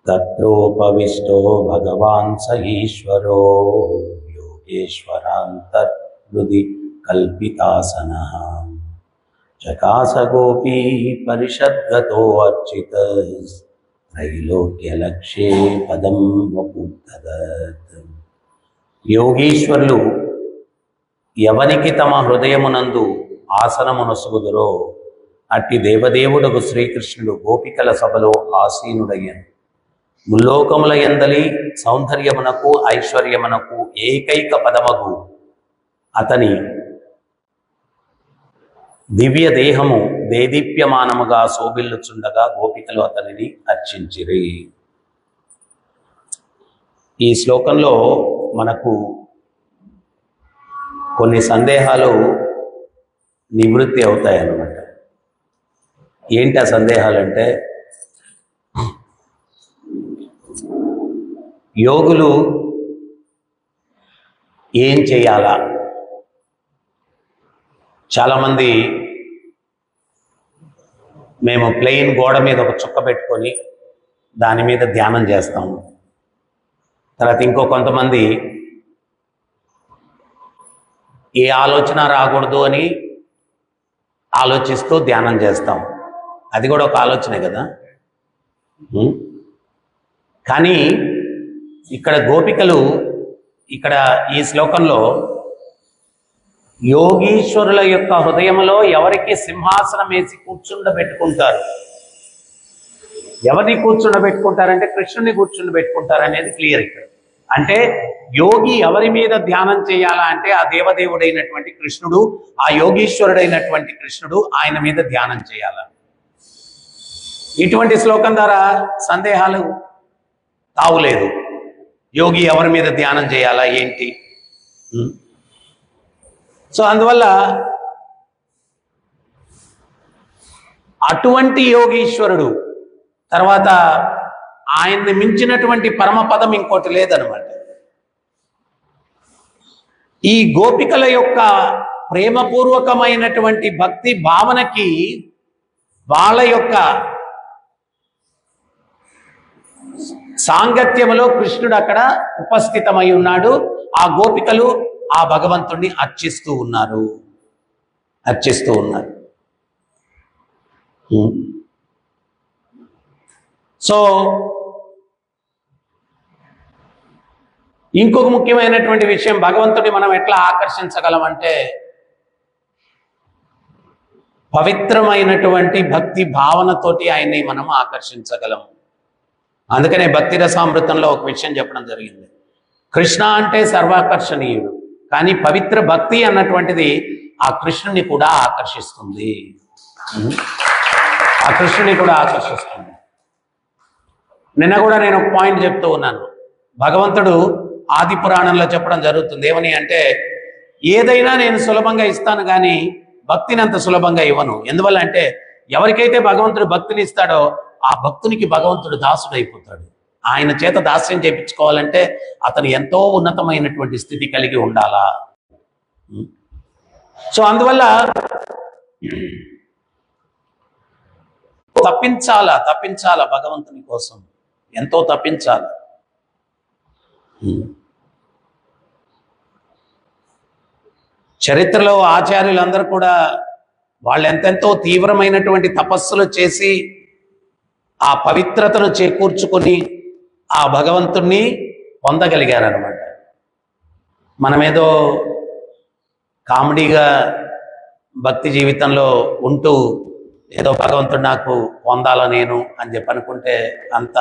तत्रोपविष्टो भगवान् स ईश्वरो योगेश्वरान्तर्हृदि कल्पितासनः चकास गोपी परिषद्गतो अर्चितस्त्रैलोक्यलक्ष्ये पदं वपुददत्। యోగీశ్వరులు ఎవనికి తమ హృదయమునందు ఆసనమునొసగుదురో అట్టి దేవదేవుడగు శ్రీకృష్ణుడు గోపికల సభలో ఆసీనుడయ్యను. ముల్లోకముల యందలి సౌందర్యమునకు ఐశ్వర్యమునకు ఏకైక పదమగు అతని దివ్య దేహము దేదీప్యమానముగా శోభిల్లుచుండగా గోపికలు అతనిని అర్చించిరి. ఈ శ్లోకంలో మనకు కొన్ని సందేహాలు నివృత్తి అవుతాయన్నమాట. ఏంటి ఆ సందేహాలంటే, యోగులు ఏం చేయాలా? చాలామంది మేము ప్లెయిన్ గోడ మీద ఒక చుక్క పెట్టుకొని దాని మీద ధ్యానం చేస్తాము. తర్వాత ఇంకో కొంతమంది ఏ ఆలోచన రాకూడదు అని ఆలోచిస్తూ ధ్యానం చేస్తాం. అది కూడా ఒక ఆలోచనే కదా. కానీ ఇక్కడ గోపికలు ఇక్కడ ఈ శ్లోకంలో యోగీశ్వరుల యొక్క హృదయంలో ఎవరికి సింహాసనం వేసి కూర్చుండబెట్టుకుంటారు, ఎవరిని కూర్చుండబెట్టుకుంటారంటే కృష్ణుని కూర్చుండబెట్టుకుంటారు అనేది క్లియర్ ఇక్కడ. అంటే యోగి ఎవరి మీద ధ్యానం చేయాలా అంటే ఆ దేవదేవుడైనటువంటి కృష్ణుడు, ఆ యోగీశ్వరుడైనటువంటి కృష్ణుడు ఆయన మీద ధ్యానం చేయాలా. ఇటువంటి శ్లోకం ద్వారా సందేహాలు తావులేదు. యోగి ఎవరి మీద ధ్యానం చేయాలా ఏంటి? సో అందువల్ల అటువంటి యోగీశ్వరుడు తర్వాత ఆయన్ని మించినటువంటి పరమపదం ఇంకోటి లేదనమాట. ఈ గోపికల యొక్క ప్రేమపూర్వకమైనటువంటి భక్తి భావనకి వాళ్ళ యొక్క సాంగత్యములో కృష్ణుడు అక్కడ ఉపస్థితమై ఉన్నాడు. ఆ గోపికలు ఆ భగవంతుణ్ణి అర్చిస్తూ ఉన్నారు. సో ఇంకొక ముఖ్యమైనటువంటి విషయం, భగవంతుడిని మనం ఎట్లా ఆకర్షించగలం అంటే పవిత్రమైనటువంటి భక్తి భావనతోటి ఆయన్ని మనం ఆకర్షించగలం. అందుకనే భక్తి రసామృతంలో ఒక విషయం చెప్పడం జరిగింది. కృష్ణ అంటే సర్వాకర్షణీయుడు, కానీ పవిత్ర భక్తి అన్నటువంటిది ఆ కృష్ణుని కూడా ఆకర్షిస్తుంది. నిన్న కూడా నేను ఒక పాయింట్ చెప్తూ ఉన్నాను. భగవంతుడు ఆది పురాణంలో చెప్పడం జరుగుతుంది. ఏమని అంటే, ఏదైనా నేను సులభంగా ఇస్తాను కానీ భక్తిని అంత సులభంగా ఇవ్వను. ఎందువల్ల అంటే ఎవరికైతే భగవంతుడు భక్తిని ఇస్తాడో ఆ భక్తునికి భగవంతుడు దాసుడు అయిపోతాడు. ఆయన చేత దాస్యం చేయించుకోవాలంటే అతను ఎంతో ఉన్నతమైనటువంటి స్థితి కలిగి ఉండాలా. సో అందువల్ల తప్పించాలా భగవంతుని కోసం, ఎంతో తప్పించాలి. చరిత్రలో ఆచార్యులందరూ కూడా వాళ్ళు ఎంతెంతో తీవ్రమైనటువంటి తపస్సులు చేసి ఆ పవిత్రతను చేకూర్చుకొని ఆ భగవంతుణ్ణి పొందగలిగారనమాట. మనమేదో కామెడీగా భక్తి జీవితంలో ఉంటూ ఏదో భగవంతుడు నాకు పొందాల నేను అని చెప్పి అనుకుంటే అంత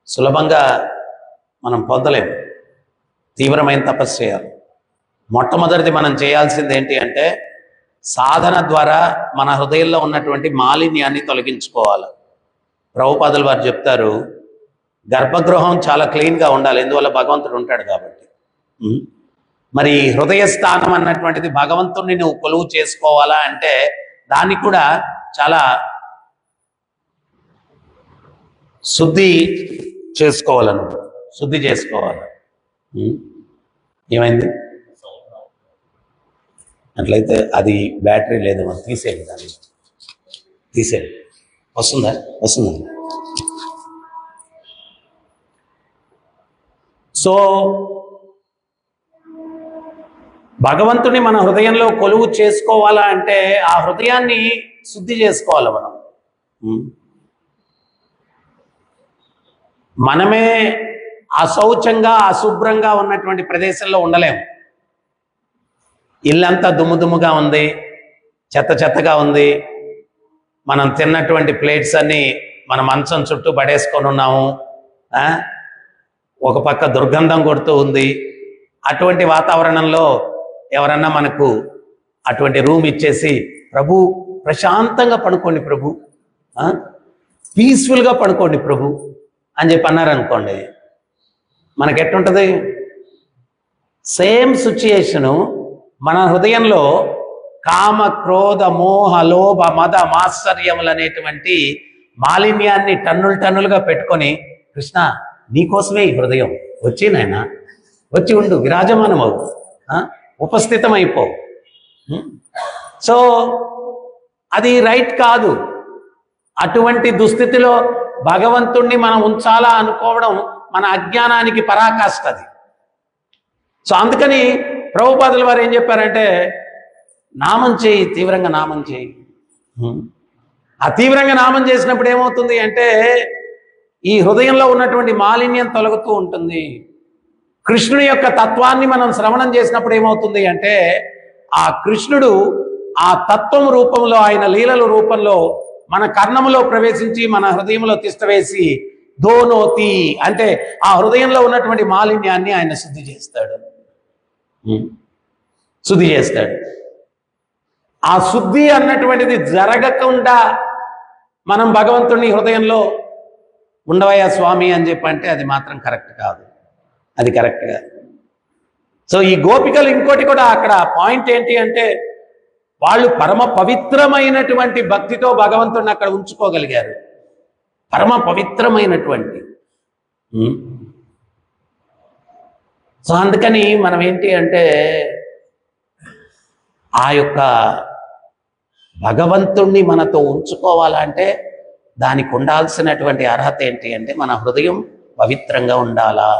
సులభంగా మనం పొందలేము. తీవ్రమైన తపస్సు చేయాలి. మొట్టమొదటిది మనం చేయాల్సింది ఏంటి అంటే సాధన ద్వారా మన హృదయంలో ఉన్నటువంటి మాలిన్యాన్ని తొలగించుకోవాలి. ప్రభుపాదులు వారు చెప్తారు, గర్భగృహం చాలా క్లీన్గా ఉండాలి. ఎందువల్ల భగవంతుడు ఉంటాడు కాబట్టి. మరి హృదయ స్థానం అన్నటువంటిది భగవంతుడిని నువ్వు కొలువు చేసుకోవాలా అంటే దానికి కూడా చాలా శుద్ధి చేసుకోవాలి. ఏమైంది? అట్లయితే అది బ్యాటరీ లేదు, మనం తీసేయండి. దాన్ని తీసేయండి. వస్తుందా? సో భగవంతుని మన హృదయంలో కొలువు చేసుకోవాలా అంటే ఆ హృదయాన్ని శుద్ధి చేసుకోవాలి మనం. మనమే అశౌచంగా అశుభ్రంగా ఉన్నటువంటి ప్రదేశంలో ఉండలేము. ఇల్లంతా దుమ్ముగా ఉంది, చెత్తగా ఉంది. మనం తిన్నటువంటి ప్లేట్స్ అన్నీ మన మంచం చుట్టూ పడేసుకొని ఉన్నాము. ఒక పక్క దుర్గంధం కొడుతూ ఉంది. అటువంటి వాతావరణంలో ఎవరన్నా మనకు అటువంటి రూమ్ ఇచ్చేసి, ప్రభు ప్రశాంతంగా పడుకోండి ప్రభు, పీస్ఫుల్గా పడుకోండి ప్రభు అని చెప్పి అన్నారనుకోండి, మనకెట్టుంటుంది? సేమ్ సిచ్యుయేషను మన హృదయంలో కామ క్రోధ మోహ లోభ మద మాత్సర్యములు అనేటువంటి మాలిన్యాన్ని టన్నులుగా పెట్టుకొని, కృష్ణ నీకోసమే ఈ హృదయం, వచ్చి నాయన వచ్చి ఉండు, విరాజమానమవు, ఉపస్థితమైపో. సో అది రైట్ కాదు. అటువంటి దుస్థితిలో భగవంతుణ్ణి మనం ఉంచాలా అనుకోవడం మన అజ్ఞానానికి పరాకాష్ఠది. సో అందుకని ప్రభుపాదుల వారు ఏం చెప్పారంటే, నామం చేయి, తీవ్రంగా నామం చేయి. ఆ తీవ్రంగా నామం చేసినప్పుడు ఏమవుతుంది అంటే, ఈ హృదయంలో ఉన్నటువంటి మాలిన్యం తొలగుతూ ఉంటుంది. కృష్ణుడి యొక్క తత్వాన్ని మనం శ్రవణం చేసినప్పుడు ఏమవుతుంది అంటే, ఆ కృష్ణుడు ఆ తత్వం రూపంలో, ఆయన లీలల రూపంలో మన కర్ణములో ప్రవేశించి మన హృదయంలో తిష్టవేసి దోనోతి అంటే ఆ హృదయంలో ఉన్నటువంటి మాలిన్యాన్ని ఆయన శుద్ధి చేస్తాడు. ఆ శుద్ధి అన్నటువంటిది జరగకుండా మనం భగవంతుని హృదయంలో ఉండవయ్యా స్వామి అని చెప్పంటే అది మాత్రం కరెక్ట్ కాదు. అది కరెక్ట్ కాదు. సో ఈ గోపికలు ఇంకోటి కూడా అక్కడ పాయింట్ ఏంటి అంటే, వాళ్ళు పరమ పవిత్రమైనటువంటి భక్తితో భగవంతుడిని అక్కడ ఉంచుకోగలిగారు. పరమ పవిత్రమైనటువంటి. సో అందుకని మనం ఏంటి అంటే, ఆ యొక్క భగవంతుణ్ణి మనతో ఉంచుకోవాలంటే దానికి ఉండాల్సినటువంటి అర్హత ఏంటి అంటే, మన హృదయం పవిత్రంగా ఉండాలా.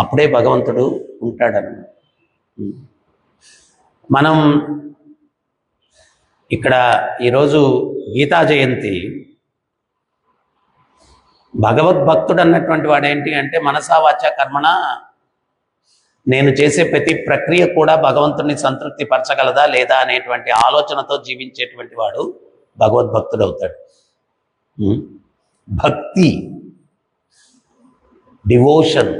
అప్పుడే భగవంతుడు ఉంటాడని. మనం ఇక్కడ ఈరోజు గీతా జయంతి, భగవద్భక్తుడు అన్నటువంటి వాడు ఏంటి అంటే, మనసా వాచ కర్మణ నేను చేసే ప్రతి ప్రక్రియ కూడా భగవంతుడిని సంతృప్తి పరచగలదా లేదా అనేటువంటి ఆలోచనతో జీవించేటువంటి వాడు భగవద్భక్తుడు అవుతాడు. భక్తి, డివోషన్,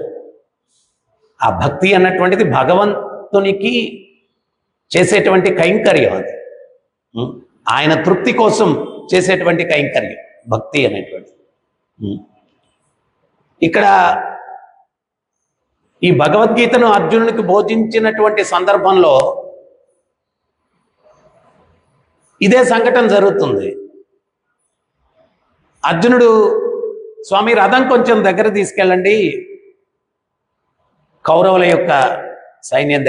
ఆ భక్తి అన్నటువంటిది భగవంతునికి చేసేటువంటి కైంకర్యం. అది ఆయన తృప్తి కోసం చేసేటువంటి కైంకర్యం భక్తి అనేటువంటి. ఇక్కడ ఈ భగవద్గీతను అర్జునునికి బోధించినటువంటి సందర్భంలో ఇదే సంఘటన జరుగుతుంది. అర్జునుడు, స్వామి రథం కొంచెం దగ్గర తీసుకెళ్ళండి, కౌరవుల యొక్క సైన్యం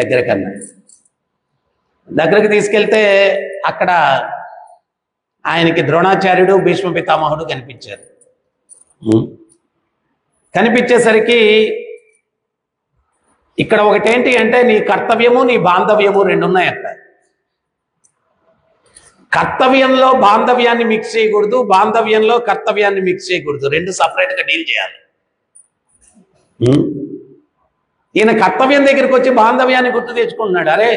దగ్గరికి తీసుకెళ్తే అక్కడ ఆయనకి ద్రోణాచార్యుడు, భీష్మ పితామహుడు కనిపించారు. కనిపించేసరికి ఇక్కడ ఒకటేంటి అంటే, నీ కర్తవ్యము నీ బాంధవ్యము రెండు ఉన్నాయి అక్కడ. కర్తవ్యంలో బాంధవ్యాన్ని మిక్స్ చేయకూడదు, బాంధవ్యంలో కర్తవ్యాన్ని మిక్స్ చేయకూడదు. రెండు సపరేట్గా డీల్ చేయాలి. ఈయన కర్తవ్యం దగ్గరికి వచ్చి బాంధవ్యాన్ని గుర్తు తెచ్చుకుంటున్నాడు. అరే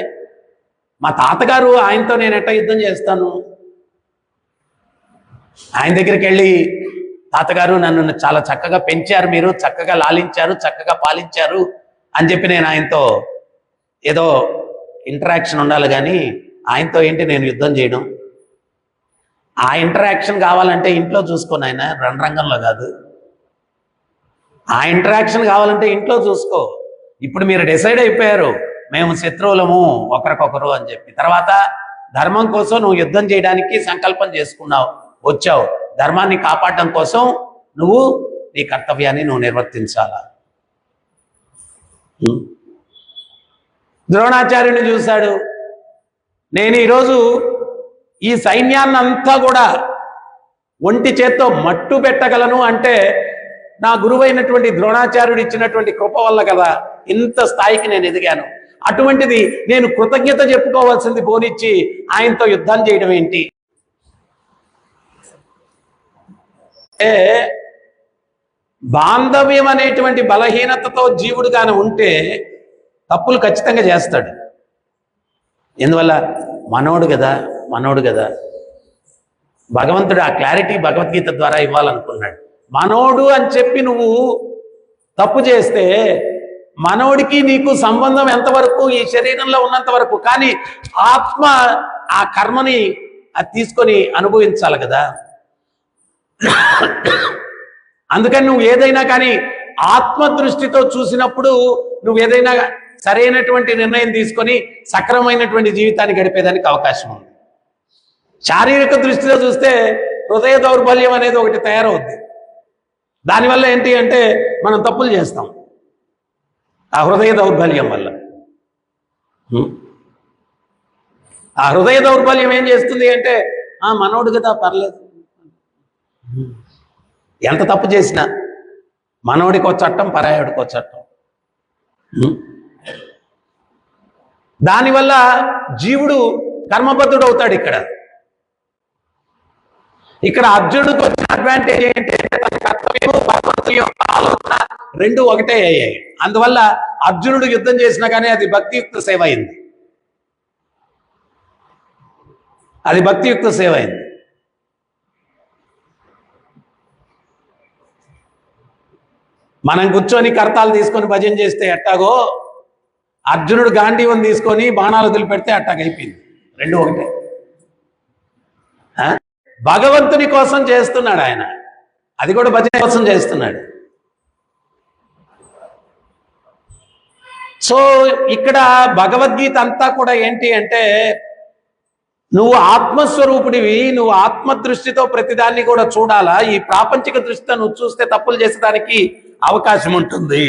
మా తాతగారు, ఆయనతో నేను ఎట్లా యుద్ధం చేస్తాను? ఆయన దగ్గరికి వెళ్ళి, తాతగారు నన్ను చాలా చక్కగా పెంచారు, మీరు చక్కగా లాలించారు, చక్కగా పాలించారు అని చెప్పి నేను ఆయనతో ఏదో ఇంటరాక్షన్ ఉండాలి. కానీ ఆయనతో ఏంటి నేను యుద్ధం చేయడం? ఆ ఇంటరాక్షన్ కావాలంటే ఇంట్లో చూసుకోను, ఆయన రణరంగంలో కాదు. ఆ ఇంటరాక్షన్ కావాలంటే ఇంట్లో చూసుకో. ఇప్పుడు మీరు డిసైడ్ అయిపోయారు మేము శత్రువులము ఒకరికొకరు అని చెప్పి. తర్వాత ధర్మం కోసం నువ్వు యుద్ధం చేయడానికి సంకల్పం చేసుకున్నావు, వచ్చావు. ధర్మాన్ని కాపాడడం కోసం నువ్వు నీ కర్తవ్యాన్ని నువ్వు నిర్వర్తించాలా. ద్రోణాచార్యుని చూశాడు, నేను ఈరోజు ఈ సైన్యాన్నంతా కూడా ఒంటి చేత్తో మట్టు పెట్టగలను అంటే నా గురువైనటువంటి ద్రోణాచార్యుడు ఇచ్చినటువంటి కృప వల్ల కదా ఇంత స్థాయికి నేను ఎదిగాను. అటువంటిది నేను కృతజ్ఞత చెప్పుకోవాల్సింది పోనిచ్చి ఆయనతో యుద్ధం చేయడం ఏంటి? బాంధవ్యం అనేటువంటి బలహీనతతో జీవుడు గాని ఉంటే తప్పులు ఖచ్చితంగా చేస్తాడు. ఎందువల్ల? మనోడు కదా. భగవంతుడు ఆ క్లారిటీ భగవద్గీత ద్వారా ఇవ్వాలనుకున్నాడు. మనోడు అని చెప్పి నువ్వు తప్పు చేస్తే మనోడికి నీకు సంబంధం ఎంతవరకు? ఈ శరీరంలో ఉన్నంత వరకు. కానీ ఆత్మ ఆ కర్మని అది తీసుకొని అనుభవించాలి కదా. అందుకని నువ్వు ఏదైనా కానీ ఆత్మ దృష్టితో చూసినప్పుడు నువ్వు ఏదైనా సరైనటువంటి నిర్ణయం తీసుకొని సక్రమైనటువంటి జీవితాన్ని గడిపేదానికి అవకాశం ఉంది. శారీరక దృష్టిలో చూస్తే హృదయ దౌర్బల్యం అనేది ఒకటి తయారవుద్ది. దానివల్ల ఏంటి అంటే మనం తప్పులు చేస్తాం ఆ హృదయ దౌర్బల్యం వల్ల. ఆ హృదయ దౌర్బల్యం ఏం చేస్తుంది అంటే మనోడు కదా పర్లేదు, ఎంత తప్పు చేసినా మనోడికో చట్టం, పరాయుడికో చట్టం. దానివల్ల జీవుడు కర్మబద్ధుడు అవుతాడు. ఇక్కడ అర్జునుడికి వచ్చిన అడ్వాంటేజ్ ఏంటంటే తన కర్తవ్యం భగవంతుని యొక్క ఆలోచన రెండు ఒకటే అయ్యాయి. అందువల్ల అర్జునుడు యుద్ధం చేసినా కానీ అది భక్తియుక్త సేవ అయింది. మనం కూర్చొని కర్తాలు తీసుకొని భజన చేస్తే ఎట్టాగో అర్జునుడు గాంధీవం తీసుకొని బాణాలు వదిలిపెడితే అట్టాగైపోయింది. రెండు ఒకటే. భగవంతుని కోసం చేస్తున్నాడు ఆయన, అది కూడా భజన కోసం చేస్తున్నాడు. సో ఇక్కడ భగవద్గీత అంతా కూడా ఏంటి అంటే నువ్వు ఆత్మస్వరూపుడివి, నువ్వు ఆత్మ దృష్టితో ప్రతిదాన్ని కూడా చూడాలా. ఈ ప్రాపంచిక దృష్టితో నువ్వు చూస్తే తప్పులు చేసేదానికి అవకాశం ఉంటుంది.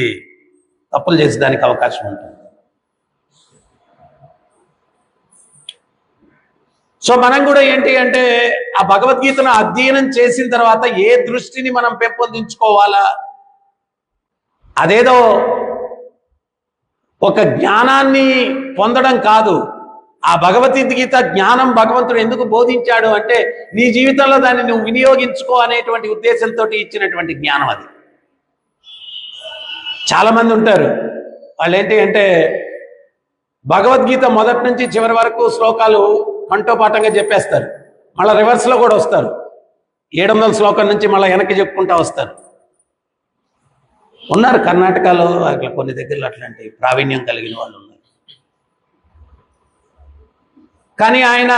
సో మనం కూడా ఏంటి అంటే ఆ భగవద్గీతను అధ్యయనం చేసిన తర్వాత ఏ దృష్టిని మనం పెంపొందించుకోవాలా, అదేదో ఒక జ్ఞానాన్ని పొందడం కాదు. ఆ భగవద్గీత జ్ఞానం భగవంతుడు ఎందుకు బోధించాడు అంటే నీ జీవితంలో దాన్ని నువ్వు వినియోగించుకో అనేటువంటి ఉద్దేశంతో ఇచ్చినటువంటి జ్ఞానం అది. చాలా మంది ఉంటారు, వాళ్ళు ఏంటి అంటే భగవద్గీత మొదటి నుంచి చివరి వరకు శ్లోకాలు కంఠోపాఠంగా చెప్పేస్తారు, మళ్ళీ రివర్స్లో కూడా వస్తారు. 700 శ్లోకం నుంచి మళ్ళీ వెనక్కి చెప్పుకుంటా వస్తారు. ఉన్నారు కర్ణాటకలో అట్లా కొన్ని దగ్గరలో అట్లాంటి ప్రావీణ్యం కలిగిన వాళ్ళు ఉన్నారు. కానీ ఆయన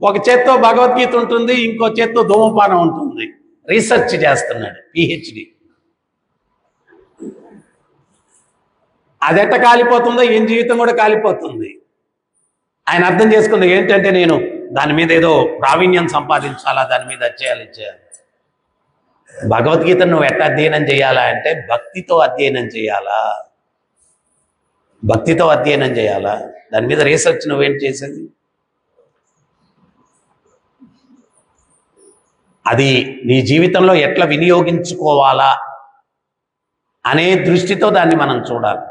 ఒక చేత్తో భగవద్గీత ఉంటుంది, ఇంకో చేత్తో ధూమపానం ఉంటుంది. రీసెర్చ్ చేస్తున్నాడు, PhD. అదెట్ట కాలిపోతుందో ఈయన జీవితం కూడా కాలిపోతుంది. ఆయన అర్థం చేసుకుంది ఏంటంటే నేను దాని మీద ఏదో ప్రావీణ్యం సంపాదించాలా, దాని మీద చేయాలి. భగవద్గీతను నువ్వు ఎట్లా అధ్యయనం చేయాలా అంటే భక్తితో అధ్యయనం చేయాలా. దాని మీద రీసెర్చ్ నువ్వేం చేసేది? అది నీ జీవితంలో ఎట్లా వినియోగించుకోవాలా అనే దృష్టితో దాన్ని మనం చూడాలి.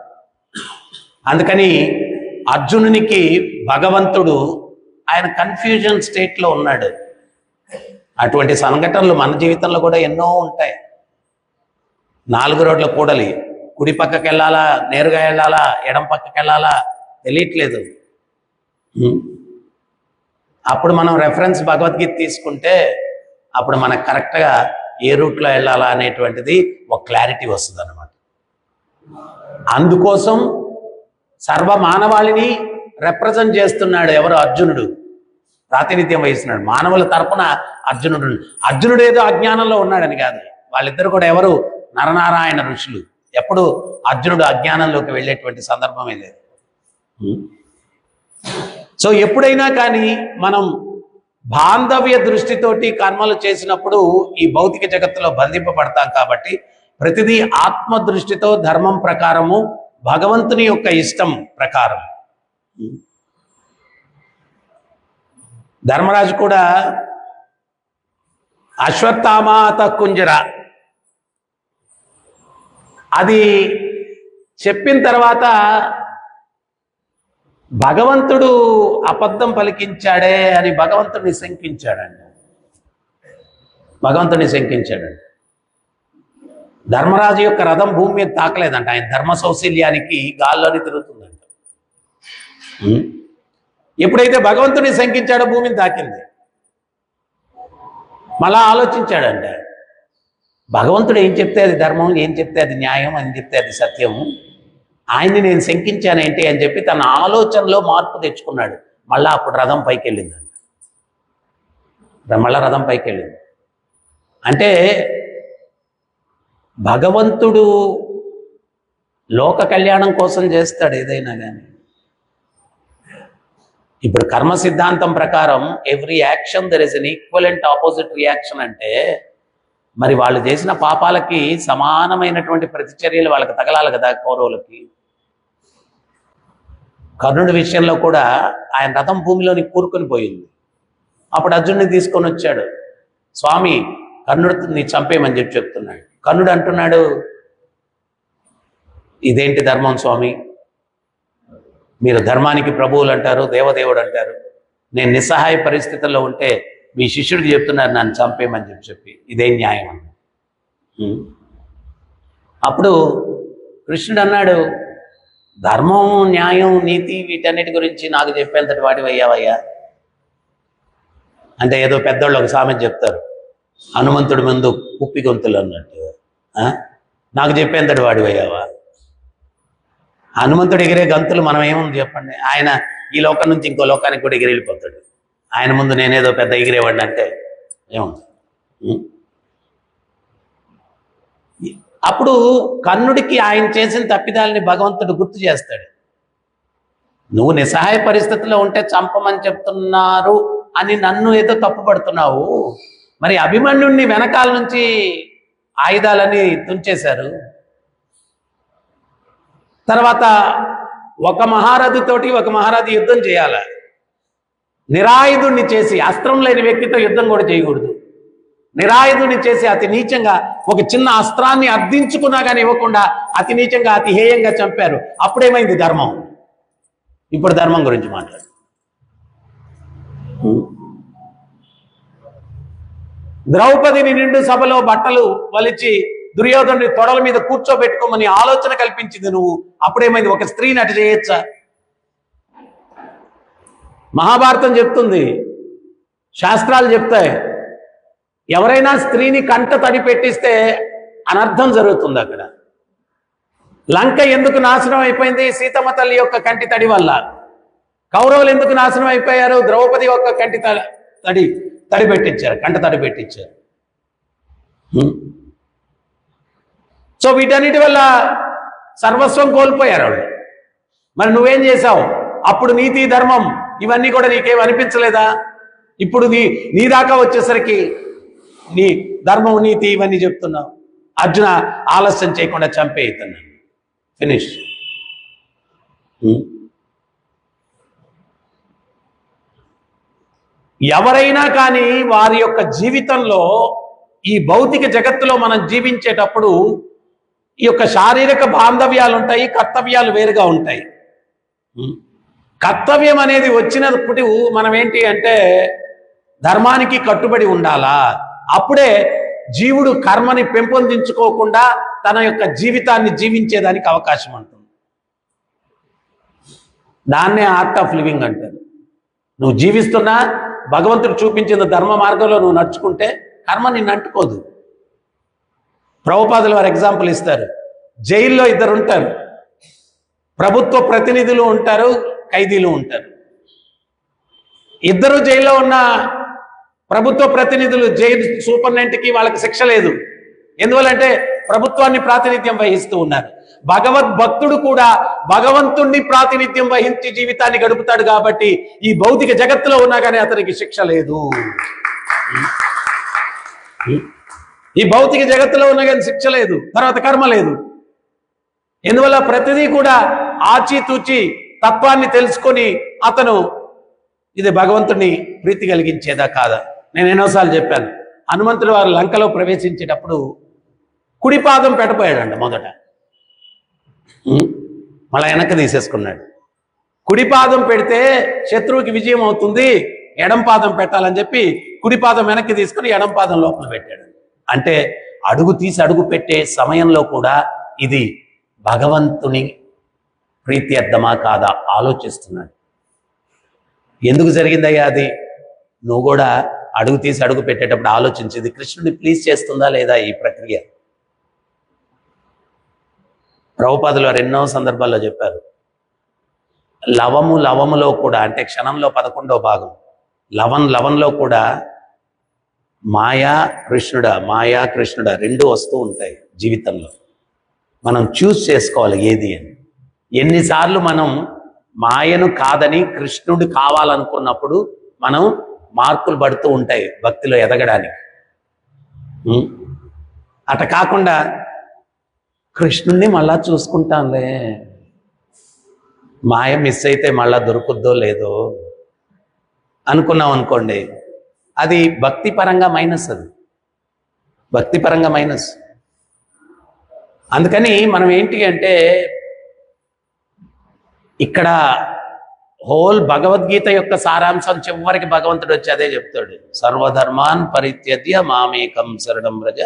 అందుకని అర్జునునికి భగవంతుడు ఆయన కన్ఫ్యూజన్ స్టేట్లో ఉన్నాడు. అటువంటి సంఘటనలు మన జీవితంలో కూడా ఎన్నో ఉంటాయి. 4 రోడ్ల కూడలి, కుడి పక్కకి వెళ్ళాలా, నేరుగా వెళ్ళాలా, ఎడం పక్కకి వెళ్ళాలా తెలియట్లేదు. అప్పుడు మనం రెఫరెన్స్ భగవద్గీత తీసుకుంటే అప్పుడు మనకు కరెక్ట్గా ఏ రూట్లో వెళ్ళాలా అనేటువంటిది ఒక క్లారిటీ వస్తుంది అన్నమాట. అందుకోసం సర్వ మానవాళిని రిప్రజెంట్ చేస్తున్నాడు ఎవరు? అర్జునుడు ప్రాతినిధ్యం వహిస్తున్నాడు. మానవుల తరపున అర్జునుడు ఏదో అజ్ఞానంలో ఉన్నాడని కాదు. వాళ్ళిద్దరు కూడా ఎవరు? నరనారాయణ ఋషులు. ఎప్పుడు అర్జునుడు అజ్ఞానంలోకి వెళ్ళేటువంటి సందర్భమే లేదు. సో ఎప్పుడైనా కానీ మనం బాంధవ్య దృష్టితోటి కర్మలు చేసినప్పుడు ఈ భౌతిక జగత్తులో బంధింపబడతాం. కాబట్టి ప్రతిదీ ఆత్మ దృష్టితో ధర్మం ప్రకారము, భగవంతుని యొక్క ఇష్టం ప్రకారం. ధర్మరాజు కూడా అశ్వత్థామాత కుంజర అది చెప్పిన తర్వాత భగవంతుడు అబద్ధం పలికించాడే అని భగవంతుడిని శంకించాడండి. ధర్మరాజు యొక్క రథం భూమి మీద తాకలేదంట, ఆయన ధర్మ సౌశల్యానికి గాల్లోని తిరుగుతుందంట. ఎప్పుడైతే భగవంతుడిని శంకించాడో భూమిని తాకింది. మళ్ళా ఆలోచించాడంట, భగవంతుడు ఏం చెప్తే అది ధర్మం, ఏం చెప్తే అది న్యాయం, అని చెప్తే అది సత్యము, ఆయన్ని నేను శంకించానేంటి అని చెప్పి తన ఆలోచనలో మార్పు తెచ్చుకున్నాడు. మళ్ళా అప్పుడు రథం పైకి వెళ్ళిందంట. మళ్ళా రథం పైకి వెళ్ళింది. అంటే భగవంతుడు లోక కళ్యాణం కోసం చేస్తాడు ఏదైనా కానీ. ఇప్పుడు కర్మ సిద్ధాంతం ప్రకారం every action there is an equivalent opposite reaction. అంటే మరి వాళ్ళు చేసిన పాపాలకి సమానమైనటువంటి ప్రతిచర్యలు వాళ్ళకి తగలాలి కదా కౌరవులకి. కర్ణుడి విషయంలో కూడా ఆయన రథం భూమిలోని కూరుకొని పోయింది. అప్పుడు అర్జునుడిని తీసుకొని వచ్చాడు. స్వామి కర్ణుడిని చంపేయమని చెప్పి చెప్తున్నాడు. కర్ణుడు అంటున్నాడు, ఇదేంటి ధర్మం స్వామి, మీరు ధర్మానికి ప్రభువులు అంటారు, దేవదేవుడు అంటారు, నేను నిస్సహాయ పరిస్థితుల్లో ఉంటే మీ శిష్యుడికి చెప్తున్నారు నన్ను చంపేయమని చెప్పి, ఇదేం న్యాయం అన్న. అప్పుడు కృష్ణుడు అన్నాడు, ధర్మం, న్యాయం, నీతి వీటన్నిటి గురించి నాకు చెప్పేంతటి వాడి అయ్యావయ్యా. అంటే ఏదో పెద్దోళ్ళు ఒక సామెత చెప్తారు, హనుమంతుడి ముందు కుప్పి గొంతులు అన్నట్టు. నాకు చెప్పేంతటి వాడి అయ్యావా? హనుమంతుడు ఎగిరే గంతులు మనం ఏముంది చెప్పండి. ఆయన ఈ లోకం నుంచి ఇంకో లోకానికి కూడా ఎగిరి వెళ్ళిపోతాడు. ఆయన ముందు నేనేదో పెద్ద ఎగిరేవాడిని అంటే ఏముంది. అప్పుడు కర్ణుడికి ఆయన చేసిన తప్పిదాలని భగవంతుడు గుర్తు చేస్తాడు. నువ్వు నిస్సహాయ పరిస్థితిలో ఉంటే చంపమని చెప్తున్నారు అని నన్ను ఏదో తప్పు పడుతున్నావు. మరి అభిమన్యుడిని వెనకాల నుంచి ఆయుధాలని తుంచేశారు. తర్వాత ఒక మహారథితోటి ఒక మహారథి యుద్ధం చేయాల. నిరాయుధుడిని చేసి, అస్త్రం లేని వ్యక్తితో యుద్ధం కూడా చేయకూడదు. నిరాయుధుడిని చేసి అతి నీచంగా ఒక చిన్న అస్త్రాన్ని అర్థించుకున్నా కానీ ఇవ్వకుండా అతి నీచంగా అతి హేయంగా చంపారు. అప్పుడేమైంది ధర్మం? ఇప్పుడు ధర్మం గురించి మాట్లాడు. ద్రౌపదిని నిండు సభలో బట్టలు వలిచి దుర్యోధనుని తొడల మీద కూర్చోబెట్టుకోమని ఆలోచన కల్పించింది నువ్వు. అప్పుడేమైంది? ఒక స్త్రీని అటు చేయొచ్చా? మహాభారతం చెప్తుంది, శాస్త్రాలు చెప్తాయి, ఎవరైనా స్త్రీని కంట తడి పెట్టిస్తే అనర్థం జరుగుతుంది. అక్కడ లంక ఎందుకు నాశనం అయిపోయింది? సీతమ్మ తల్లి యొక్క కంటి తడి వల్ల. కౌరవులు ఎందుకు నాశనం అయిపోయారు? ద్రౌపది యొక్క కంటి తడి పెట్టించారు, కంట తడి పెట్టించారు. సో వీటన్నిటి వల్ల సర్వస్వం కోల్పోయారు వాళ్ళు. మరి నువ్వేం చేశావు? అప్పుడు నీతి, ధర్మం ఇవన్నీ కూడా నీకేం అనిపించలేదా? ఇప్పుడు నీ దాకా వచ్చేసరికి నీ ధర్మం, నీతి ఇవన్నీ చెప్తున్నావు. అర్జున ఆలస్యం చేయకుండా చంపేస్తున్నాను, ఫినిష్. ఎవరైనా కానీ వారి యొక్క జీవితంలో ఈ భౌతిక జగత్తులో మనం జీవించేటప్పుడు ఈ యొక్క శారీరక బాంధవ్యాలు ఉంటాయి, కర్తవ్యాలు వేరుగా ఉంటాయి. కర్తవ్యం అనేది వచ్చినప్పుడు మనం ఏంటి అంటే ధర్మానికి కట్టుబడి ఉండాలా. అప్పుడే జీవుడు కర్మని పెంపొందించుకోకుండా తన యొక్క జీవితాన్ని జీవించేదానికి అవకాశం ఉంటుంది. దాన్నే ఆర్ట్ ఆఫ్ లివింగ్ అంటారు. నువ్వు జీవిస్తున్నా భగవంతుడు చూపించిన ధర్మ మార్గంలో నువ్వు నడుచుకుంటే కర్మ నిన్ను అంటుకోదు. ప్రభుపాదులు వారు ఎగ్జాంపుల్ ఇస్తారు. జైల్లో ఇద్దరు ఉంటారు, ప్రభుత్వ ప్రతినిధులు ఉంటారు, ఖైదీలు ఉంటారు. ఇద్దరు జైల్లో ఉన్న ప్రభుత్వ ప్రతినిధులు జైలు సూపరింటెండెంట్కి వాళ్ళకి శిక్ష లేదు. ఎందువల్లంటే ప్రభుత్వాన్ని ప్రాతినిధ్యం వహిస్తూ ఉన్నారు. భగవద్భక్తుడు కూడా భగవంతుణ్ణి ప్రాతినిధ్యం వహించి జీవితాన్ని గడుపుతాడు. కాబట్టి ఈ భౌతిక జగత్తులో ఉన్నా కానీ అతనికి శిక్ష లేదు. ఈ భౌతిక జగత్తులో ఉన్నా కానీ శిక్ష లేదు, తర్వాత కర్మ లేదు. ఎందువల్ల ప్రతిదీ కూడా ఆచితూచి తత్వాన్ని తెలుసుకొని అతను ఇది భగవంతుని ప్రీతి కలిగించేదా కాదా. నేను ఎన్నోసార్లు చెప్పాను, హనుమంతుడు వారు లంకలో ప్రవేశించేటప్పుడు కుడిపాదం పెట్టబోయాడంట. మొదట మళ్ళా వెనక్కి తీసేసుకున్నాడు. కుడి పాదం పెడితే శత్రువుకి విజయం అవుతుంది, ఎడం పాదం పెట్టాలని చెప్పి కుడి పాదం వెనక్కి తీసుకుని ఎడం పాదం లోపల పెట్టాడు. అంటే అడుగు తీసి అడుగు పెట్టే సమయంలో కూడా ఇది భగవంతుని ప్రీత్యర్థమా కాదా ఆలోచిస్తున్నాడు. ఎందుకు జరిగిందయ్యా అది? నువ్వు కూడా అడుగు తీసి అడుగు పెట్టేటప్పుడు ఆలోచించేది కృష్ణుడిని ప్లీజ్ చేస్తుందా లేదా ఈ ప్రక్రియ. ప్రభుపాదులు వారు ఎన్నో సందర్భాల్లో చెప్పారు, లవములో కూడా, అంటే క్షణంలో 11వ భాగం లవన్లో కూడా మాయా కృష్ణుడా రెండు వస్తూ ఉంటాయి జీవితంలో. మనం చూస్ చేసుకోవాలి ఏది అని. ఎన్నిసార్లు మనం మాయను కాదని కృష్ణుడు కావాలనుకున్నప్పుడు మనం మార్కులు పడుతూ ఉంటాయి భక్తిలో ఎదగడానికి. అట కాకుండా కృష్ణుణ్ణి మళ్ళా చూసుకుంటానులే, మాయ మిస్ అయితే మళ్ళా దొరుకుద్దో లేదో అనుకున్నాం అనుకోండి, అది భక్తిపరంగా మైనస్. అది భక్తిపరంగా మైనస్. అందుకని మనం ఏంటి అంటే ఇక్కడ హోల్ భగవద్గీత యొక్క సారాంశం చివరికి భగవంతుడు వచ్చి అదే చెప్తాడు, సర్వధర్మాన్ పరిత్యజ్య మామేకం శరణం వ్రజ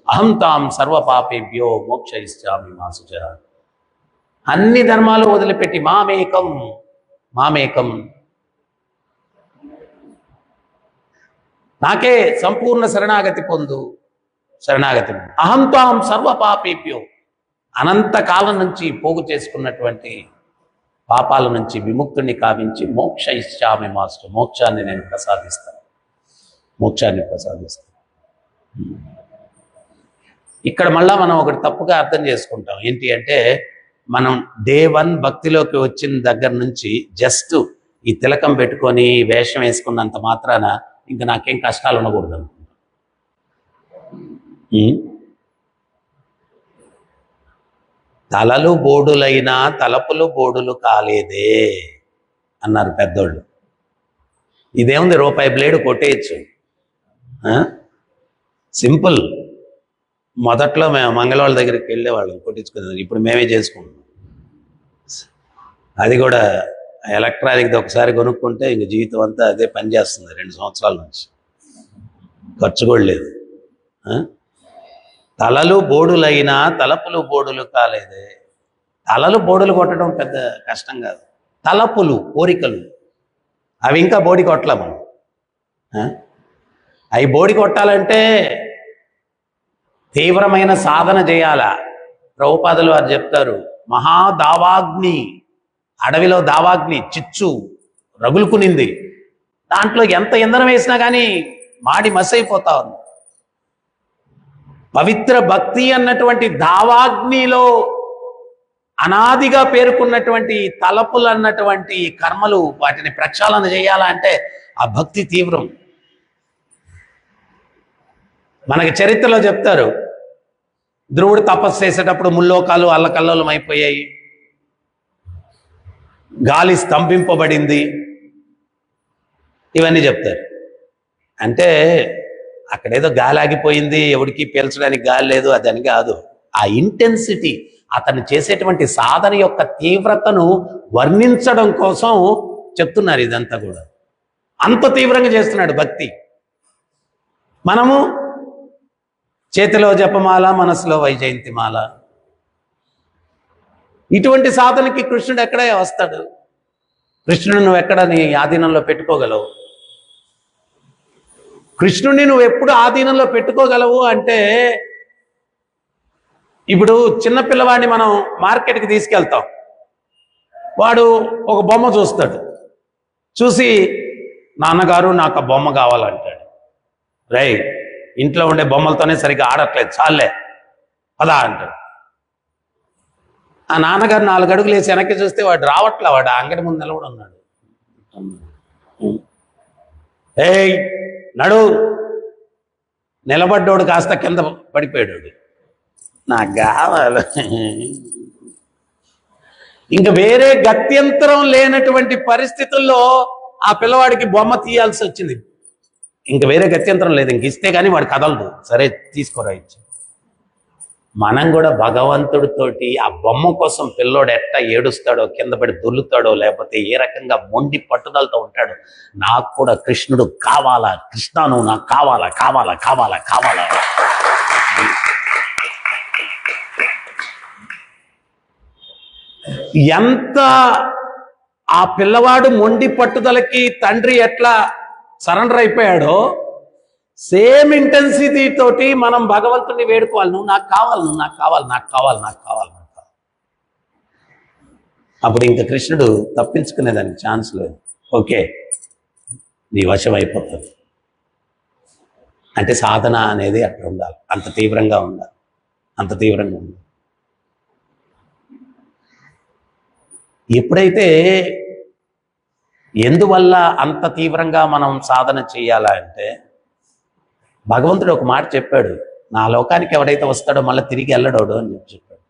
అహం తాం సర్వపాపేభ్యో మోక్షయిష్యామి మా శుచః. అన్ని ధర్మాలు వదిలిపెట్టి మామేకం నాకే సంపూర్ణ శరణాగతి పొందు. అహం తాం సర్వపాపేభ్యో, అనంతకాలం నుంచి పోగు చేసుకున్నటువంటి పాపాల నుంచి విముక్తుని కావించి మోక్షయిష్యామి మాస్టర్, మోక్షాన్ని ప్రసాదిస్తాను. ఇక్కడ మళ్ళా మనం ఒకటి తప్పుగా అర్థం చేసుకుంటాం. ఏంటి అంటే మనం డే 1 భక్తిలోకి వచ్చిన దగ్గర నుంచి జస్ట్ ఈ తిలకం పెట్టుకొని వేషం వేసుకున్నంత మాత్రాన ఇంకా నాకేం కష్టాలు ఉండకూడదు అనుకుంటాం. తలలు బోడులైనా తలపులు బోడులు కాలేదే అన్నారు పెద్దోళ్ళు. ఇదేముంది, రూపాయి బ్లేడు కొట్టేయచ్చు, సింపుల్. మొదట్లో మేము మంగళవాళ్ళ దగ్గరికి వెళ్ళేవాళ్ళం కొట్టించుకునేది, ఇప్పుడు మేమే చేసుకుంటాం. అది కూడా ఎలక్ట్రానిక్ది ఒకసారి కొనుక్కుంటే ఇంక జీవితం అంతా అదే పనిచేస్తుంది. 2 సంవత్సరాల నుంచి ఖర్చు కూడా లేదు. తలలు బోడులైనా తలపులు బోడులు కాలేదే. తలలు బోడులు కొట్టడం పెద్ద కష్టం కాదు, తలపులు కోరికలు అవి ఇంకా బోడి కొట్టలే మనం. అవి బోడి కొట్టాలంటే తీవ్రమైన సాధన చేయాలా. ప్రభుపాదులు వారు చెప్తారు, మహాదావాగ్ని, అడవిలో దావాగ్ని చిచ్చు రగులుకునింది, దాంట్లో ఎంత ఇంధనం వేసినా కానీ మాడి మసైపోతా ఉంది. పవిత్ర భక్తి అన్నటువంటి దావాగ్నిలో అనాదిగా పేరుకున్నటువంటి తలపులు అన్నటువంటి కర్మలు, వాటిని ప్రక్షాళన చేయాలంటే ఆ భక్తి తీవ్రం. మనకి చరిత్రలో చెప్తారు, ధ్రువుడు తపస్సు చేసేటప్పుడు ముల్లోకాలు అల్లకల్లోలం అయిపోయాయి, గాలి స్తంభింపబడింది, ఇవన్నీ చెప్తారు. అంటే అక్కడేదో గాలి ఆగిపోయింది, ఎవరికి పీల్చడానికి గాలి లేదు, అదని కాదు. ఆ ఇంటెన్సిటీ, అతను చేసేటువంటి సాధన యొక్క తీవ్రతను వర్ణించడం కోసం చెప్తున్నారు ఇదంతా కూడా. అంత తీవ్రంగా చేస్తున్నాడు భక్తి. మనము చేతిలో జపమాల, మనసులో వైజయంతిమాల, ఇటువంటి సాధనకి కృష్ణుడు ఎక్కడే వస్తాడు? కృష్ణుడు నువ్వు ఎక్కడ నీ ఆధీనంలో పెట్టుకోగలవు? కృష్ణుడిని నువ్వు ఎప్పుడు ఆధీనంలో పెట్టుకోగలవు అంటే, ఇప్పుడు చిన్న పిల్లవాడిని మనం మార్కెట్కి తీసుకెళ్తాం, వాడు ఒక బొమ్మ చూస్తాడు, చూసి నాన్నగారు నాకు ఆ బొమ్మ కావాలంటాడు. రైట్, ఇంట్లో ఉండే బొమ్మలతోనే సరిగ్గా ఆడట్లేదు, చాలే పదా అంటాడు. ఆ నాన్నగారు 4 అడుగులు వేసి వెనక్కి చూస్తే వాడు రావట్లే, వాడు అంగడి ముందు నిలబడి ఉన్నాడు. ఏయ్ నడు, నిలబడ్డోడు కాస్త కింద పడిపోయాడు. నాకు కావాలి. ఇంక వేరే గత్యంతరం లేనటువంటి పరిస్థితుల్లో ఆ పిల్లవాడికి బొమ్మ తీయాల్సి వచ్చింది. ఇంక వేరే గత్యంతరం లేదు, ఇంక ఇస్తే కానీ వాడు కదలదు. సరే తీసుకోరా ఇచ్చి. మనం కూడా భగవంతుడితోటి ఆ బొమ్మ కోసం పిల్లోడు ఎట్లా ఏడుస్తాడో, కింద పడి దొల్లుతాడో, లేకపోతే ఏ రకంగా మొండి పట్టుదలతో ఉంటాడో, నాకు కూడా కృష్ణుడు కావాలా, కృష్ణ నువ్వు నాకు కావాలా కావాలా కావాలా కావాలా. ఎంత ఆ పిల్లవాడు మొండి పట్టుదలకి తండ్రి ఎట్లా సరెండర్ అయిపోయాడో, సేమ్ ఇంటెన్సిటీ తోటి మనం భగవంతుడిని వేడుకోవాలి. నువ్వు నాకు కావాలి, నువ్వు నాకు కావాలి, నాకు కావాలి, నాకు కావాలి, నాకు కావాలి. అప్పుడు ఇంకా కృష్ణుడు తప్పించుకునేదానికి ఛాన్స్ లేదు. ఓకే, నీ వశం అయిపోతుంది. అంటే సాధన అనేది అక్కడ ఉండాలి, అంత తీవ్రంగా ఉండాలి, అంత తీవ్రంగా ఉండాలి. ఎప్పుడైతే ఎందువల్ల అంత తీవ్రంగా మనం సాధన చేయాలా అంటే, భగవంతుడు ఒక మాట చెప్పాడు, నా లోకానికి ఎవడైతే వస్తాడో మళ్ళీ తిరిగి వెళ్ళడోడు అని చెప్పాడు.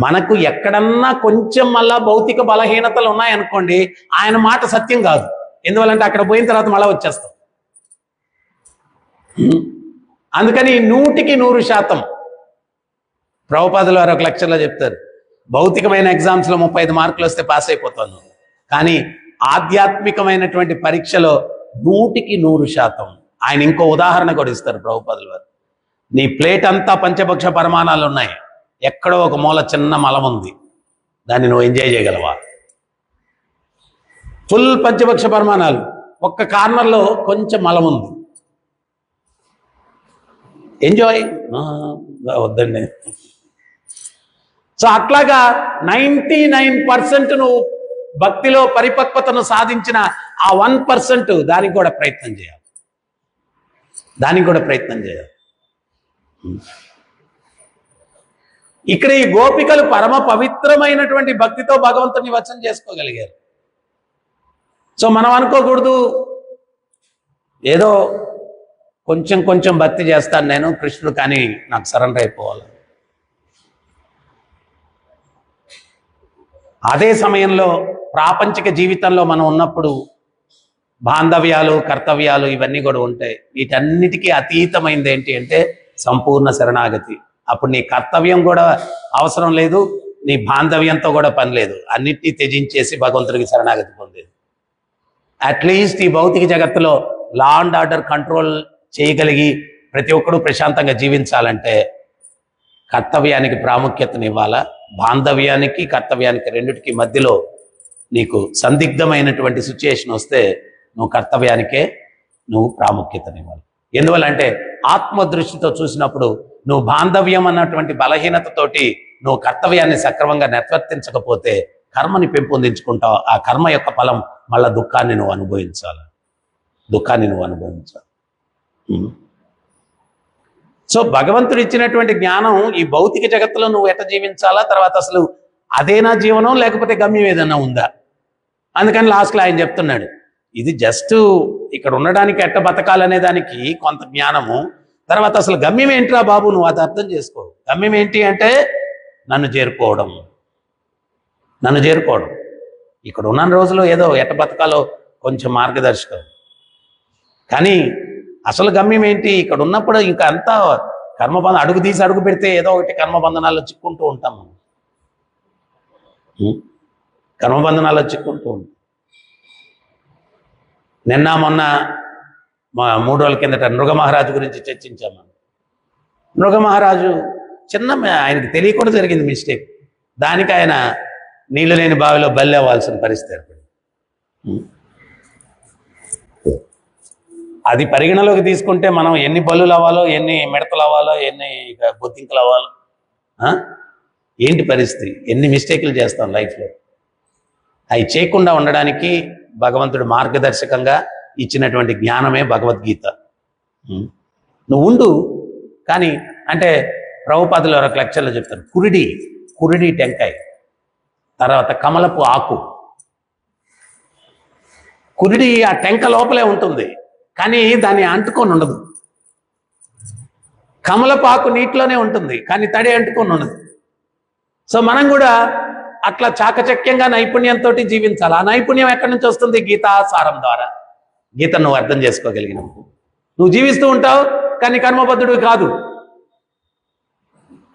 మనకు ఎక్కడన్నా కొంచెం మళ్ళా భౌతిక బలహీనతలు ఉన్నాయనుకోండి, ఆయన మాట సత్యం కాదు. ఎందువల్లంటే అక్కడ పోయిన తర్వాత మళ్ళీ వచ్చేస్తాం. అందుకని 100% ప్రభుపాదుల వారు ఒక లెక్చర్లో చెప్తారు, భౌతికమైన ఎగ్జామ్స్లో 35 మార్కులు వస్తే పాస్ అయిపోతాను, కానీ ఆధ్యాత్మికమైనటువంటి పరీక్షలో 100% ఆయన ఇంకో ఉదాహరణ కూడా ఇస్తారు ప్రభుపాదుల వారు. నీ ప్లేట్ అంతా పంచభక్ష పరిమాణాలు ఉన్నాయి, ఎక్కడో ఒక మూల చిన్న మలం ఉంది, దాన్ని నువ్వు ఎంజాయ్ చేయగలవా? ఫుల్ పంచభక్ష పరిమాణాలు, ఒక్క కార్నర్లో కొంచెం మలం ఉంది, ఎంజాయ్ వద్దండి. సో అట్లాగా 99% నువ్వు భక్తిలో పరిపక్వతను సాధించిన ఆ 1% దానికి కూడా ప్రయత్నం చేయాలి, దానికి కూడా ప్రయత్నం చేయాలి. ఇక్కడ ఈ గోపికలు పరమ పవిత్రమైనటువంటి భక్తితో భగవంతుని వచనం చేసుకోగలిగారు. సో మనం అనుకోకూడదు ఏదో కొంచెం కొంచెం భక్తి చేస్తాను నేను కృష్ణుడు, కానీ నాకు సరెండర్ అయిపోవాలి. అదే సమయంలో ప్రాపంచిక జీవితంలో మనం ఉన్నప్పుడు బాంధవ్యాలు, కర్తవ్యాలు ఇవన్నీ కూడా ఉంటాయి. వీటన్నిటికీ అతీతమైంది ఏంటి అంటే సంపూర్ణ శరణాగతి. అప్పుడు నీ కర్తవ్యం కూడా అవసరం లేదు, నీ బాంధవ్యంతో కూడా పని లేదు, అన్నిటినీ త్యజించేసి భగవంతుడికి శరణాగతి పొందేది. అట్లీస్ట్ ఈ భౌతిక జగత్తులో లా అండ్ ఆర్డర్ కంట్రోల్ చేయగలిగి ప్రతి ఒక్కరూ ప్రశాంతంగా జీవించాలంటే కర్తవ్యానికి ప్రాముఖ్యతనివ్వాలా. బాంధవ్యానికి కర్తవ్యానికి రెండిటికి మధ్యలో నీకు సందిగ్ధమైనటువంటి సిచ్యుయేషన్ వస్తే నువ్వు కర్తవ్యానికే నువ్వు ప్రాముఖ్యతనివ్వాలి. ఎందువల్ల అంటే ఆత్మదృష్టితో చూసినప్పుడు నువ్వు బాంధవ్యం అన్నటువంటి బలహీనతతోటి నువ్వు కర్తవ్యాన్ని సక్రమంగా నిర్వర్తించకపోతే కర్మని పెంపొందించుకుంటావు. ఆ కర్మ యొక్క ఫలం మళ్ళా దుఃఖాన్ని నువ్వు అనుభవించాలి. సో భగవంతుడు ఇచ్చినటువంటి జ్ఞానం ఈ భౌతిక జగత్తులో నువ్వు ఎట్ట జీవించాలా, తర్వాత అసలు అదేనా జీవనం లేకపోతే గమ్యం ఏదైనా ఉందా. అందుకని లాస్ట్లో ఆయన చెప్తున్నాడు, ఇది జస్ట్ ఇక్కడ ఉండడానికి ఎట్ట బతకాలనే దానికి కొంత జ్ఞానము, తర్వాత అసలు గమ్యం ఏంట్రా బాబు నువ్వు అది అర్థం చేసుకో. గమ్యం ఏంటి అంటే నన్ను చేరుకోవడం. ఇక్కడ ఉన్న రోజులు ఏదో ఎట్ట బతకాలో కొంచెం మార్గదర్శకం, కానీ అసలు గమ్యం ఏంటి? ఇక్కడ ఉన్నప్పుడు ఇంకా అంతా కర్మబంధం, అడుగు తీసి అడుగు పెడితే ఏదో ఒకటి కర్మబంధనాల్లో చిక్కుంటూ ఉంటాము. కర్మబంధనాల్లో చిక్కుంటూ ఉంటాం. నిన్న మొన్న 3 రోజుల కిందట నృగమహారాజు గురించి చర్చించాము. నృగమహారాజు ఆయనకి తెలియకుండా జరిగింది మిస్టేక్, దానికి ఆయన నీళ్లు లేని బావిలో బలి అవ్వాల్సిన పరిస్థితి ఏర్పడింది. అది పరిగణలోకి తీసుకుంటే మనం ఎన్ని బలులు అవ్వాలో, ఎన్ని మిడతలు అవ్వాలో, ఎన్ని బొద్దింకలు అవ్వాలో, ఏంటి పరిస్థితి, ఎన్ని మిస్టేక్లు చేస్తాం లైఫ్లో. అవి చేయకుండా ఉండడానికి భగవంతుడు మార్గదర్శకంగా ఇచ్చినటువంటి జ్ఞానమే భగవద్గీత. నువ్వు ఉండు, కానీ అంటే ప్రభుపాదులు ఒక లెక్చర్లో చెప్తారు, కురిడి టెంకాయ, తర్వాత కమలపు ఆకు. కురిడి ఆ టెంక లోపలే ఉంటుంది, కానీ దాన్ని అంటుకొని ఉండదు. కమలపాకు నీటిలోనే ఉంటుంది, కానీ తడి అంటుకొని ఉండదు. సో మనం కూడా అట్లా చాకచక్యంగా నైపుణ్యంతో జీవించాలి. ఆ నైపుణ్యం ఎక్కడి నుంచి వస్తుంది? గీతాసారం ద్వారా. గీత నువ్వు అర్థం చేసుకోగలిగినప్పుడు నువ్వు జీవిస్తూ ఉంటావు, కానీ కర్మబద్ధుడు కాదు.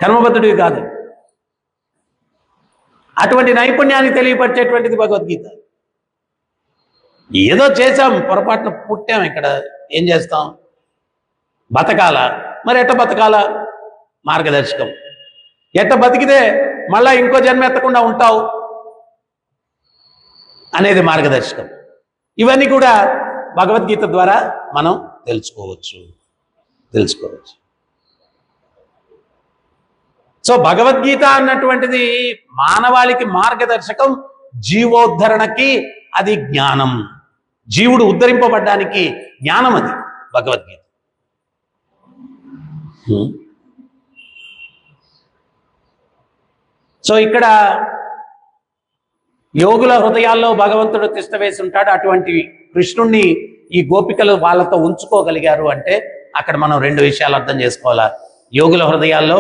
కర్మబద్ధుడివి కాదు. అటువంటి నైపుణ్యాన్ని తెలియపరిచేటువంటిది భగవద్గీత. ఏదో చేసాం, పొరపాటున పుట్టాం, ఇక్కడ ఏం చేస్తాం? బతకాల. మరి ఎట్ట బతకాల? మార్గదర్శకం. ఎట్ట బతికితే మళ్ళా ఇంకో జన్మ ఎత్తకుండా ఉంటావు అనేది మార్గదర్శకం. ఇవన్నీ కూడా భగవద్గీత ద్వారా మనం తెలుసుకోవచ్చు. సో భగవద్గీత అన్నటువంటిది మానవాళికి మార్గదర్శకం, జీవోద్ధరణకి అది జ్ఞానం. జీవుడు ఉద్ధరింపబడ్డానికి జ్ఞానం అది భగవద్గీత. సో ఇక్కడ యోగుల హృదయాల్లో భగవంతుడు తిష్ట వేసి ఉంటాడు. అటువంటి కృష్ణుణ్ణి ఈ గోపికలు వాళ్ళతో ఉంచుకోగలిగారు అంటే అక్కడ మనం రెండు విషయాలు అర్థం చేసుకోవాలా. యోగుల హృదయాల్లో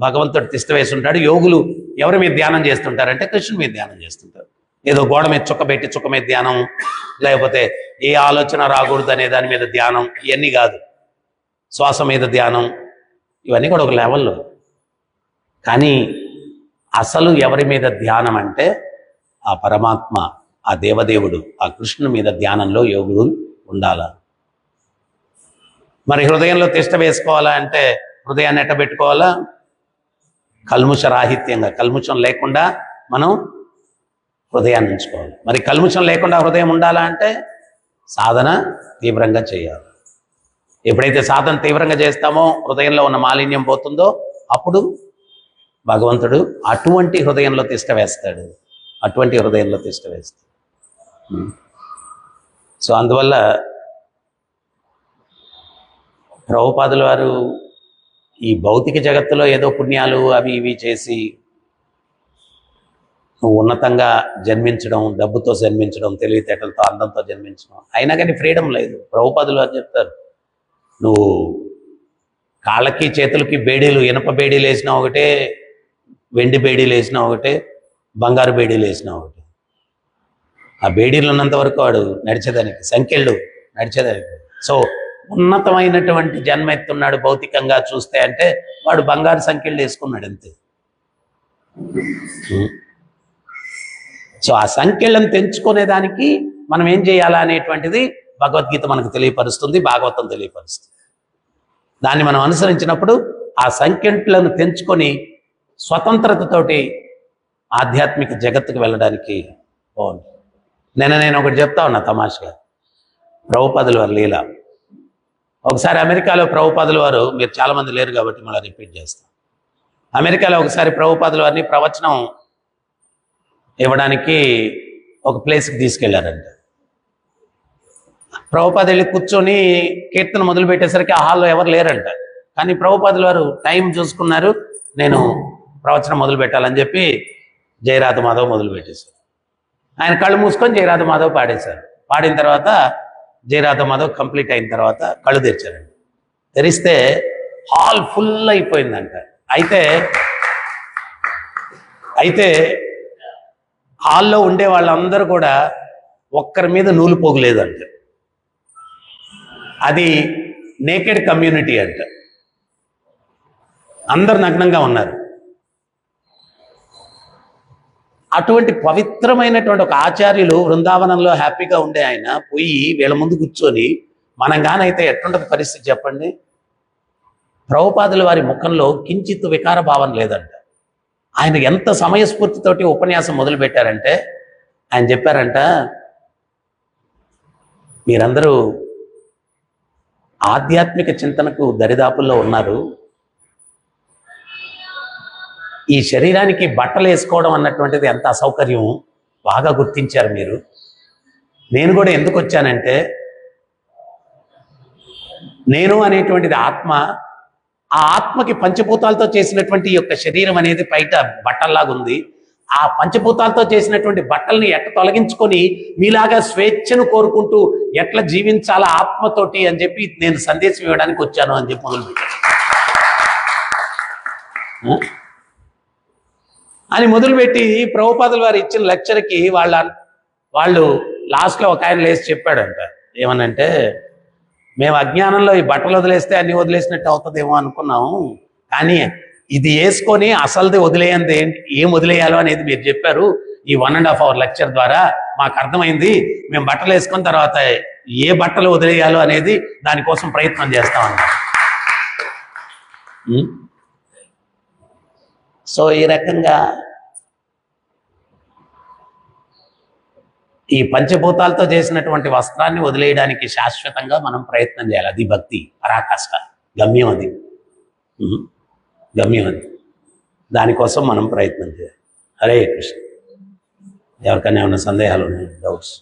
భగవంతుడు తిష్ట వేసి ఉంటాడు. యోగులు ఎవరి మీద ధ్యానం చేస్తుంటారంటే కృష్ణుని మీద ధ్యానం చేస్తుంటారు. ఏదో గోడ మీద చుక్క పెట్టి చుక్క మీద ధ్యానం, లేకపోతే ఏ ఆలోచన రాకూడదు అనే దాని మీద ధ్యానం, ఇవన్నీ కాదు. శ్వాస మీద ధ్యానం, ఇవన్నీ కూడా ఒక లెవెల్లో. కానీ అసలు ఎవరి మీద ధ్యానం అంటే ఆ పరమాత్మ, ఆ దేవదేవుడు, ఆ కృష్ణుని మీద ధ్యానంలో యోగుడు ఉండాల. మరి హృదయంలో తిష్ట వేసుకోవాలా అంటే హృదయాన్ని ఎట్ట పెట్టుకోవాలా? కల్ముష రాహిత్యంగా, కల్ముషం లేకుండా మనం హృదయాన్ని ఉంచుకోవాలి. మరి కల్ముషం లేకుండా హృదయం ఉండాలా అంటే సాధన తీవ్రంగా చేయాలి. ఎప్పుడైతే సాధన తీవ్రంగా చేస్తామో హృదయంలో ఉన్న మాలిన్యం పోతుందో అప్పుడు భగవంతుడు అటువంటి హృదయంలో తిష్ట వేస్తాడు. సో అందువల్ల ప్రభుపాదుల వారు ఈ భౌతిక జగత్తులో ఏదో పుణ్యాలు అవి ఇవి చేసి నువ్వు ఉన్నతంగా జన్మించడం, డబ్బుతో జన్మించడం, తెలివితేటలతో, అందంతో జన్మించడం, అయినా కానీ ఫ్రీడమ్ లేదు. ప్రభుపాదులు వారు చెప్తారు, నువ్వు కాళ్ళకి చేతులకి బేడీలు, ఇనప బేడీలు వేసినా ఒకటే, వెండి బేడీలు వేసినా ఒకటే, బంగారు బేడీలు వేసినా ఒకటే. ఆ బేడీలు ఉన్నంత వరకు వాడు నడిచేదానికి, సంఖ్యలు నడిచేదానికి. సో ఉన్నతమైనటువంటి జన్మ ఎత్తున్నాడు భౌతికంగా చూస్తే అంటే వాడు బంగారు సంఖ్యలు వేసుకున్నాడు అంతే. సో ఆ సంఖ్యలను తెంచుకునేదానికి మనం ఏం చేయాలా అనేటువంటిది భగవద్గీత మనకు తెలియపరుస్తుంది, భాగవతం తెలియపరుస్తుంది. దాన్ని మనం అనుసరించినప్పుడు ఆ సంఖ్యలను తెంచుకొని స్వతంత్రతతోటి ఆధ్యాత్మిక జగత్తుకు వెళ్ళడానికి బాగుంది. నేను ఒకటి చెప్తా ఉన్నా తమాషగా, ప్రభుపాదుల వారు లీల. ఒకసారి అమెరికాలో ప్రభుపాదుల వారు, మీరు చాలామంది లేరు కాబట్టి మళ్ళీ రిపీట్ చేస్తాం. అమెరికాలో ఒకసారి ప్రభుపాదుల వారిని ప్రవచనం ఇవ్వడానికి ఒక ప్లేస్కి తీసుకెళ్లారంట. ప్రభుపాద వెళ్ళి కూర్చొని కీర్తన మొదలు పెట్టేసరికి ఆ హాల్లో ఎవరు లేరంట. కానీ ప్రభుపాదుల వారు టైం చూసుకున్నారు, నేను ప్రవచనం మొదలు పెట్టాలని చెప్పి జయరాధ మాధవ్ మొదలు పెట్టేశారు. ఆయన కళ్ళు మూసుకొని జయరాధ మాధవ్ పాడేశారు. పాడిన తర్వాత జయరాధ మాధవ్ కంప్లీట్ అయిన తర్వాత కళ్ళు తెరిచారండి. తెరిస్తే హాల్ ఫుల్ అయిపోయిందంట. అయితే హాల్లో ఉండే వాళ్ళందరూ కూడా ఒక్కరి మీద నూలు పోగులేదంట. అది నేకెడ్ కమ్యూనిటీ అంట. అందరు నగ్నంగా ఉన్నారు. అటువంటి పవిత్రమైనటువంటి ఒక ఆచార్యులు బృందావనంలో హ్యాపీగా ఉండే ఆయన పోయి వీళ్ళ ముందు కూర్చొని మనం గానైతే ఎట్లుంటుంది పరిస్థితి చెప్పండి. ప్రభుపాదుల వారి ముఖంలో కించిత్ వికార భావం లేదంట. ఆయన ఎంత సమయస్ఫూర్తితోటి ఉపన్యాసం మొదలు పెట్టారంటే ఆయన చెప్పారంట, మీరందరూ ఆధ్యాత్మిక చింతనకు దరిదాపుల్లో ఉన్నారు. ఈ శరీరానికి బట్టలు వేసుకోవడం అన్నటువంటిది ఎంత అసౌకర్యం బాగా గుర్తించారు మీరు. నేను కూడా ఎందుకు వచ్చానంటే, నేను అనేటువంటిది ఆత్మ, ఆ ఆత్మకి పంచభూతాలతో చేసినటువంటి ఈ యొక్క శరీరం అనేది బయట బట్టల్లాగా ఉంది. ఆ పంచభూతాలతో చేసినటువంటి బట్టల్ని ఎట్లా తొలగించుకొని మీలాగా స్వేచ్ఛను కోరుకుంటూ ఎట్లా జీవించాలా ఆత్మతోటి అని చెప్పి నేను సందేశం ఇవ్వడానికి వచ్చాను అని చెప్పి మొదలుపెట్టాను అని మొదలుపెట్టి ప్రభుపాదుల వారు ఇచ్చిన లెక్చర్కి వాళ్ళు లాస్ట్లో ఒక ఆయన లేచి చెప్పాడంట. ఏమనంటే, మేము అజ్ఞానంలో ఈ బట్టలు వదిలేస్తే అన్ని వదిలేసినట్టు అవుతుందేమో అనుకున్నాము, కానీ ఇది వేసుకొని అసలుది వదిలేయంది ఏం వదిలేయాలో అనేది మీరు చెప్పారు. ఈ 1.5 hour లెక్చర్ ద్వారా మాకు అర్థమైంది. మేము బట్టలు వేసుకున్న తర్వాత ఏ బట్టలు వదిలేయాలో అనేది దానికోసం ప్రయత్నం చేస్తామన్నా. సో ఈ రకంగా ఈ పంచభూతాలతో చేసినటువంటి వస్త్రాన్ని వదిలేయడానికి శాశ్వతంగా మనం ప్రయత్నం చేయాలి. అది భక్తి పరాకాష్ట, గమ్యం అది. గమ్యం అది. దానికోసం మనం ప్రయత్నం చేయాలి. హరే కృష్ణ. ఎవరికైనా ఏమైనా సందేహాలు ఉన్నాయి, డౌట్స్?